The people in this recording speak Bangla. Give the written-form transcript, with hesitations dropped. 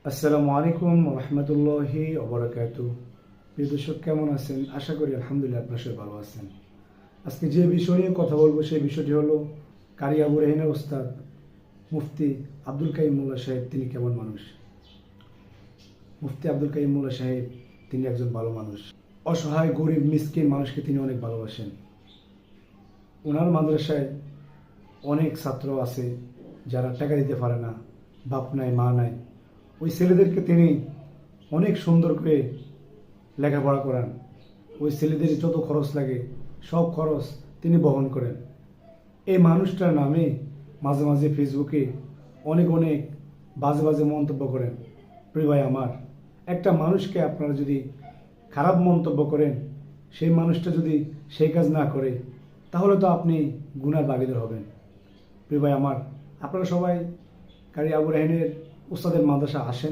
আসসালামু আলাইকুম রহমতুল্লাহি ওবরাকাতু। প্রিয় দর্শক, কেমন আছেন? আশা করি আলহামদুলিল্লাহ আপনারা সবাই ভালো আছেন। আজকে যে বিষয় নিয়ে কথা বলবো সেই বিষয়টি হলো কারি আবু রায়হানের ওস্তাদ মুফতি আব্দুল কাইয়ুম মোল্লা সাহেব তিনি কেমন মানুষ। মুফতি আব্দুল কাইয়ুম মোল্লা সাহেব তিনি একজন ভালো মানুষ। অসহায় গরিব মিসকিন মানুষকে তিনি অনেক ভালোবাসেন। ওনার মাদ্রাসায় অনেক ছাত্র আছে যারা টাকা দিতে পারে না, বাপ নাই মা নাই। ওই ছেলেদেরকে তিনি অনেক সুন্দর করে লেখাপড়া করান। ওই ছেলেদের যত খরচ লাগে সব খরচ তিনি বহন করেন। এই মানুষটার নামে মাঝে মাঝে ফেসবুকে অনেক অনেক বাজে বাজে মন্তব্য করেন। প্রিয় ভাই আমার, একটা মানুষকে আপনারা যদি খারাপ মন্তব্য করেন, সেই মানুষটা যদি সেই কাজ না করে, তাহলে তো আপনি গুনার ভাগীদার হবেন। প্রিয় ভাই আমার, আপনারা সবাই কারি আবু রায়হানের উস্তাদের মাদ্রাসা আসেন।